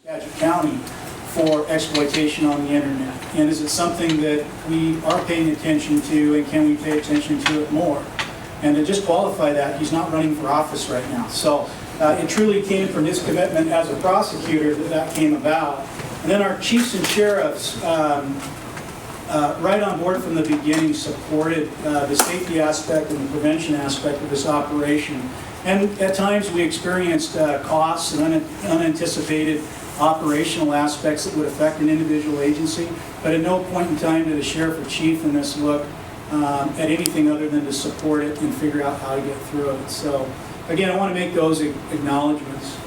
Skagit County for exploitation on the internet? And is it something that we are paying attention to, and can we pay attention to it more? And to just qualify that, he's not running for office right now. So it truly came from his commitment as a prosecutor that came about. And then our chiefs and sheriffs, right on board from the beginning, supported the safety aspect and the prevention aspect of this operation. And at times we experienced costs and unanticipated operational aspects that would affect an individual agency, but at no point in time did the sheriff or chief in this look at anything other than to support it and figure out how to get through it. So again, I want to make those acknowledgments.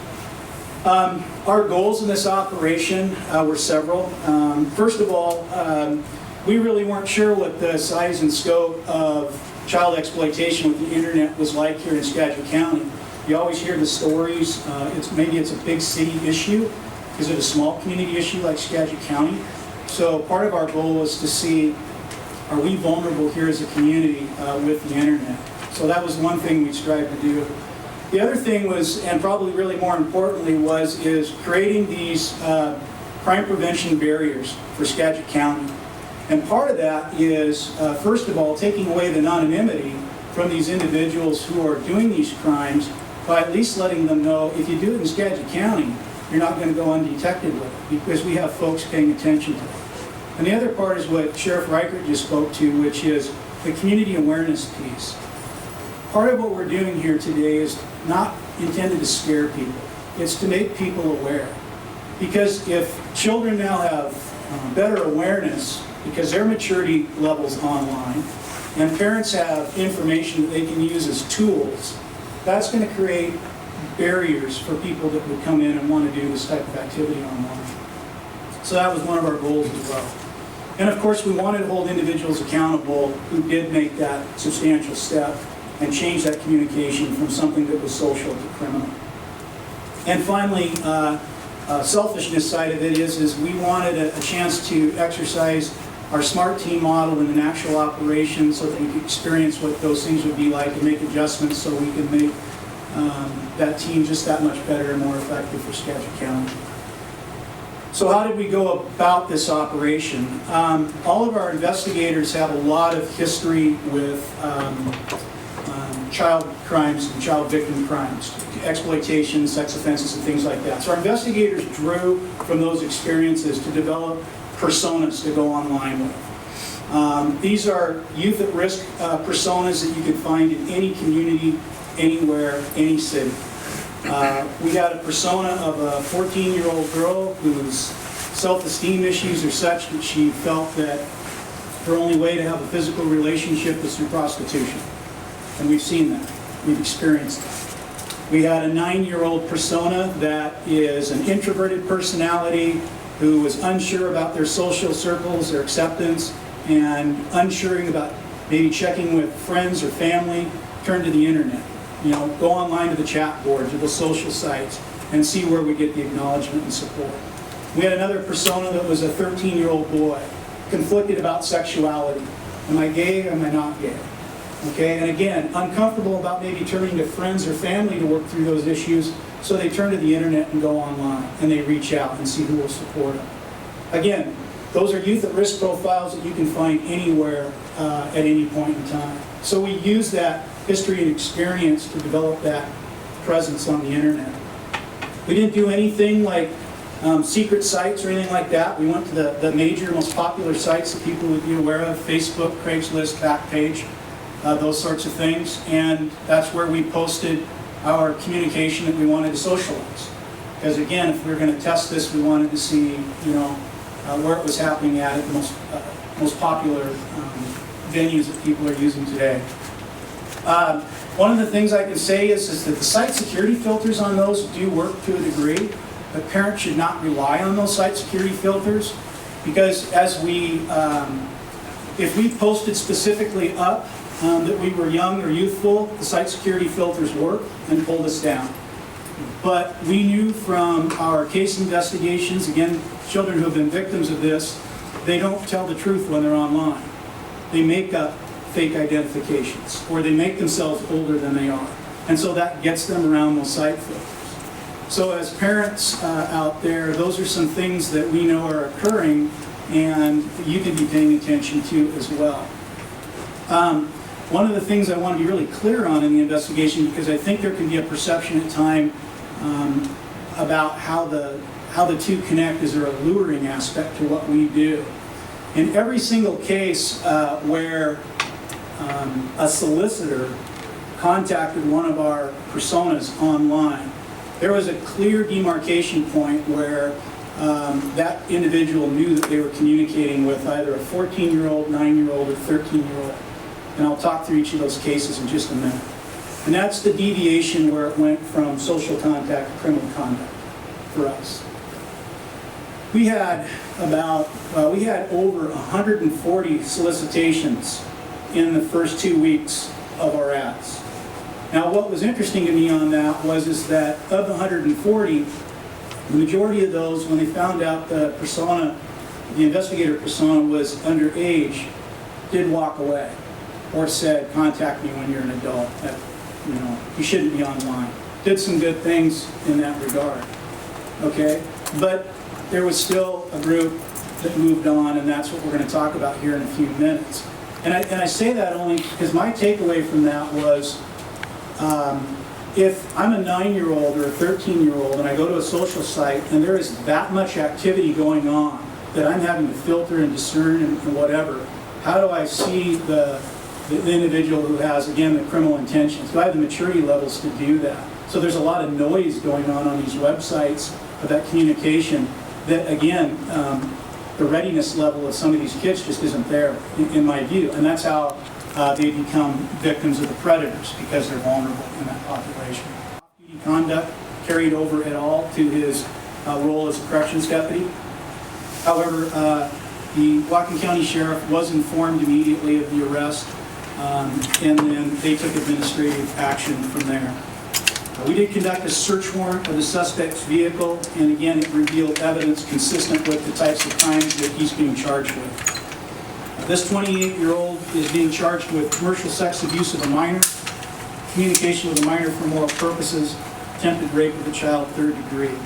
Our goals in this operation were several. First of all, we really weren't sure what the size and scope of child exploitation with the internet was like here in Skagit County. You always hear the stories. Maybe it's a big city issue. Is it a small community issue like Skagit County? So part of our goal was to see, are we vulnerable here as a community with the internet? So that was one thing we strived to do. The other thing was, and probably really more importantly, is creating these crime prevention barriers for Skagit County. And part of that is, first of all, taking away the anonymity from these individuals who are doing these crimes by at least letting them know, if you do it in Skagit County, you're not going to go undetected with it, because we have folks paying attention to it. And the other part is what Sheriff Reichert just spoke to, which is the community awareness piece. Part of what we're doing here today is not intended to scare people. It's to make people aware. Because if children now have better awareness, because their maturity level's online, and parents have information that they can use as tools, that's going to create barriers for people that would come in and want to do this type of activity online. So that was one of our goals as well. And of course, we wanted to hold individuals accountable who did make that substantial step and change that communication from something that was social to criminal. And finally, selfishness side of it is we wanted a chance to exercise our SMART team model in an actual operation so that we could experience what those things would be like and make adjustments so we could make that team just that much better and more effective for Skagit County. So how did we go about this operation? All of our investigators have a lot of history with child crimes and child victim crimes, exploitation, sex offenses, and things like that. So our investigators drew from those experiences to develop personas to go online with. These are youth at risk personas that you can find in any community, anywhere, any city. We got a persona of a 14-year-old girl whose self-esteem issues are such that she felt that her only way to have a physical relationship is through prostitution. And we've seen that. We've experienced that. We had a 9-year-old persona that is an introverted personality who was unsure about their social circles, their acceptance, and unsure about maybe checking with friends or family, turn to the internet. You know, go online to the chat boards or the social sites and see where we get the acknowledgement and support. We had another persona that was a 13-year-old boy, conflicted about sexuality. Am I gay or am I not gay? Okay, and again, uncomfortable about maybe turning to friends or family to work through those issues, so they turn to the internet and go online and they reach out and see who will support them. Again, those are youth at risk profiles that you can find anywhere at any point in time. So we use that history and experience to develop that presence on the internet. We didn't do anything like secret sites or anything like that. We went to the major, most popular sites that people would be aware of: Facebook, Craigslist, Backpage, those sorts of things. And that's where we posted our communication that we wanted to socialize. Because again, if we were going to test this, we wanted to see, where it was happening at the most popular venues that people are using today. One of the things I can say is that the site security filters on those do work to a degree, but parents should not rely on those site security filters, because as if we posted specifically up that we were young or youthful, the site security filters worked and pulled us down. But we knew from our case investigations, again, children who have been victims of this, they don't tell the truth when they're online. They make up fake identifications, or they make themselves older than they are. And so that gets them around those site filters. So as parents out there, those are some things that we know are occurring and you can be paying attention to as well. One of the things I want to be really clear on in the investigation, because I think there can be a perception at times about how the two connect, is there a luring aspect to what we do. In every single case where a solicitor contacted one of our personas online, there was a clear demarcation point where that individual knew that they were communicating with either a 14-year-old, 9-year-old, or 13-year-old. And I'll talk through each of those cases in just a minute. And that's the deviation where it went from social contact to criminal conduct for us. We had over 140 solicitations in the first 2 weeks of our ads. Now, what was interesting to me on that is that of the 140, the majority of those, when they found out the investigator persona was underage, did walk away or said, contact me when you're an adult. That, you shouldn't be online. Did some good things in that regard. Okay? But there was still a group that moved on, and that's what we're going to talk about here in a few minutes. And I say that only because my takeaway from that was, if I'm a 9-year-old or a 13-year-old and I go to a social site and there is that much activity going on that I'm having to filter and discern and whatever, how do I see the individual who has, again, the criminal intentions? Do I have the maturity levels to do that? So there's a lot of noise going on these websites of that communication that, again, the readiness level of some of these kids just isn't there, in my view. And that's how they become victims of the predators, because they're vulnerable in that population. Off-duty conduct carried over at all to his role as a corrections deputy. However, the Whatcom County Sheriff was informed immediately of the arrest, and then they took administrative action from there. We did conduct a search warrant of the suspect's vehicle, and again, it revealed evidence consistent with the types of crimes that he's being charged with. This 28-year-old is being charged with commercial sex abuse of a minor, communication with a minor for moral purposes, attempted rape of a child, 3rd degree.